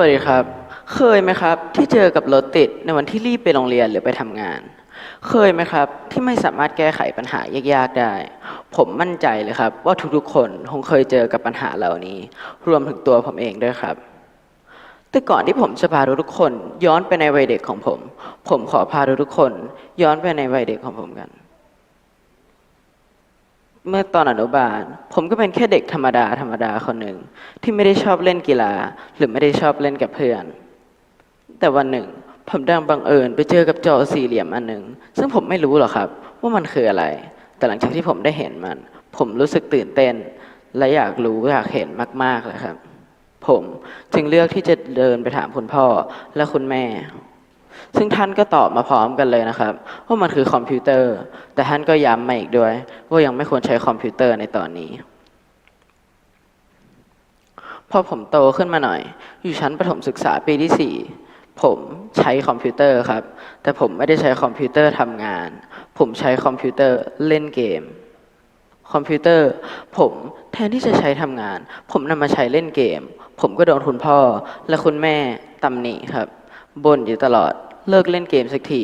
วัสดีครับเคยไหมครับที่เจอกับรถติดในวันที่รีบไปโรงเรียนหรือไปทำงานเคยไหมครับที่ไม่สามารถแก้ไขปัญหายากๆได้ผมมั่นใจเลยครับว่าทุกๆคนคงเคยเจอกับปัญหาเหล่านี้รวมถึงตัวผมเองด้วยครับแต่ก่อนที่ผมจะพาทุกๆคนย้อนไปในวัยเด็กของผมขอพาทุกๆคนย้อนไปในวัยเด็กของผมกันเมื่อตอนอนุบาลผมก็เป็นแค่เด็กธรรมดาคนหนึ่งที่ไม่ได้ชอบเล่นกีฬาหรือไม่ได้ชอบเล่นกับเพื่อน แต่วันหนึ่งผมดันบังเอิญไปเจอกับจอสี่เหลี่ยมอันหนึ่งซึ่งผมไม่รู้หรอกครับว่ามันคืออะไรแต่หลังจากที่ผมได้เห็นมันผมรู้สึกตื่นเต้นและอยากรู้อยากเห็นมากๆเลยครับผมจึงเลือกที่จะเดินไปถามคุณพ่อและคุณแม่ซึ่งท่านก็ตอบมาพร้อมกันเลยนะครับว่ามันคือคอมพิวเตอร์แต่ท่านก็ย้ำมาอีกด้วยว่ายังไม่ควรใช้คอมพิวเตอร์ในตอนนี้พอผมโตขึ้นมาหน่อยอยู่ชั้นประถมศึกษาปีที่สี่ ผมใช้คอมพิวเตอร์ครับแต่ผมไม่ได้ใช้คอมพิวเตอร์ทำงานผมใช้คอมพิวเตอร์เล่นเกมคอมพิวเตอร์ผมแทนที่จะใช้ทำงานผมนำมาใช้เล่นเกมผมก็โดนคุณพ่อและคุณแม่ตำหนิครับบ่นอยู่ตลอดเลิกเล่นเกมสักที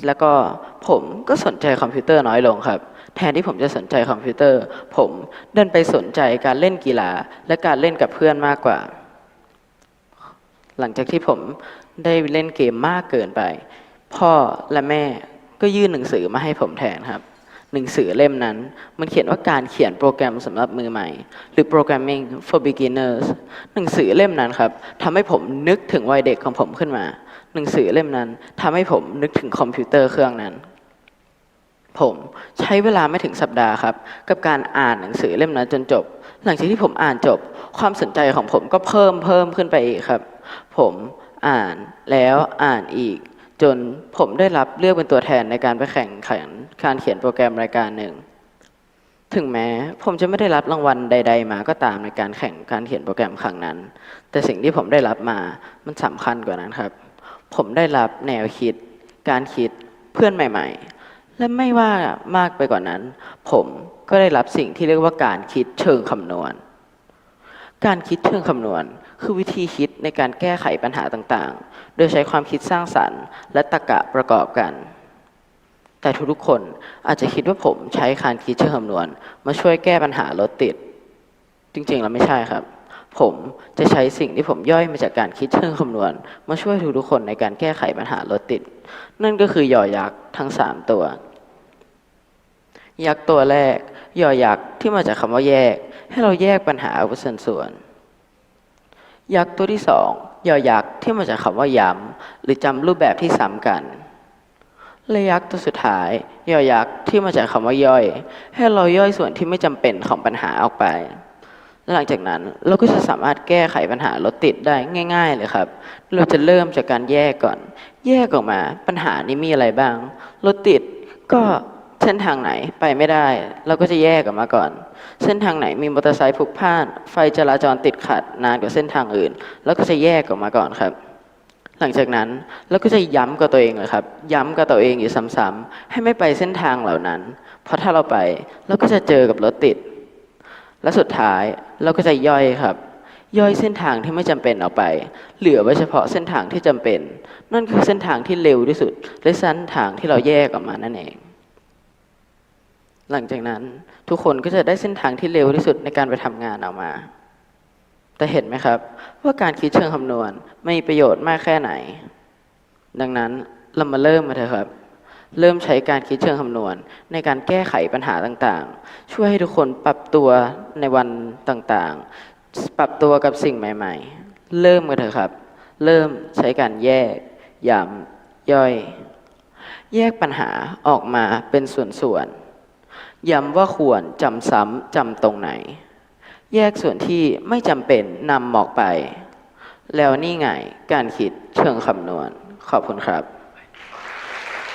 แล้วก็ผมก็สนใจคอมพิวเตอร์น้อยลงครับแทนที่ผมจะสนใจคอมพิวเตอร์ผมเดินไปสนใจการเล่นกีฬาและการเล่นกับเพื่อนมากกว่า หลังจากที่ผมได้เล่นเกมมากเกินไปพ่อและแม่ก็ยื่นหนังสือมาให้ผมแทนครับหนังสือเล่มนั้นมันเขียนว่าการเขียนโปรแกรมสำหรับมือใหม่หรือ Programming for Beginners หนังสือเล่มนั้นครับทำให้ผมนึกถึงวัยเด็กของผมขึ้นมาหนังสือเล่มนั้นทำให้ผมนึกถึงคอมพิวเตอร์เครื่องนั้นผมใช้เวลาไม่ถึงสัปดาห์ครับกับการอ่านหนังสือเล่มนั้นจนจบหลังจากที่ผมอ่านจบความสนใจของผมก็เพิ่มขึ้นไปอีกครับ ผมอ่านแล้วอ่านอีกจนผมได้รับเลือกเป็นตัวแทนในการไปแข่งขันการเขียนโปรแกรมรายการหนึ่งถึงแม้ผมจะไม่ได้รับรางวัลใดๆมาก็ตามในการแข่งการเขียนโปรแกรมครั้งนั้นแต่สิ่งที่ผมได้รับมามันสำคัญกว่านั้นครับผมได้รับแนวคิดการคิดเพื่อนใหม่ๆและไม่ว่ามากไปกว่านั้นผมก็ได้รับสิ่งที่เรียกว่าการคิดเชิงคำนวณ การคิดเชิงคำนวณคือวิธีคิดในการแก้ไขปัญหาต่างๆ โดยใช้ความคิดสร้างสรรค์และตรรกะประกอบกัน แต่ทุกๆคนอาจจะคิดว่าผมใช้การคิดเชิงคำนวณมาช่วยแก้ปัญหารถติด จริงๆแล้วไม่ใช่ครับ ผมจะใช้สิ่งที่ผมย่อยมาจากการคิดเชิงคำนวณมาช่วยทุกๆคนในการแก้ไขปัญหารถติด นั่นก็คือยอยักษ์ทั้ง3ตัวยักษ์ตัวแรกยอยักษ์ที่มาจากคำว่าแยกให้เราแยกปัญหาออกเป็นส่วนๆยักษ์ตัวที่2ยอยักษ์ที่มาจากคำว่าย้ำหรือจำรูปแบบที่ซ้ำกันและยักษ์ตัวสุดท้ายยอยักษ์ที่มาจากคำว่าย่อยให้เราย่อยส่วนที่ไม่จำเป็นของปัญหาออกไปหลังจากนั้นเราก็จะสามารถแก้ไขปัญหารถติดได้ง่ายๆเลยครับเราจะเริ่มจากการแยกก่อนแยกออกมาปัญหานี้มีอะไรบ้างรถติดก็เส้นทางไหนไปไม่ได้เราก็จะแยกออกมาก่อนเส้นทางไหนมีมอเตอร์ไซค์พลุกพล่านไฟจราจรติดขัดนานกว่าเส้นทางอื่นเราก็จะแยกออกมาก่อนครับหลังจากนั้นเราก็จะย้ำกับตัวเองเลยครับย้ำกับตัวเองอยู่ซ้ำๆให้ไม่ไปเส้นทางเหล่านั้นเพราะถ้าเราไปเราก็จะเจอกับรถติดและสุดท้ายเราก็จะย่อยครับย่อยเส้นทางที่ไม่จำเป็นออกไปเหลือไว้เฉพาะเส้นทางที่จำเป็นนั่นคือเส้นทางที่เร็วที่สุดและเส้นทางที่เราแยกออกมานั่นเองหลังจากนั้นทุกคนก็จะได้เส้นทางที่เร็วที่สุดในการไปทำงานออกมาแต่เห็นไหมครับว่าการคิดเชิงคำนวณมีประโยชน์มากแค่ไหนดังนั้นเรามาเริ่มกันเถอะครับเริ่มใช้การคิดเชิงคำนวณในการแก้ไขปัญหาต่างๆช่วยให้ทุกคนปรับตัวในวันต่างๆปรับตัวกับสิ่งใหม่ๆเริ่มกันเถอะครับเริ่มใช้การแยกย้ำย่อยแยกปัญหาออกมาเป็นส่วนๆย้ำว่าควรจำซ้ำจำตรงไหนแยกส่วนที่ไม่จำเป็นนำออกไปแล้วนี่ไงการคิดเชิงคำนวณขอบคุณครับ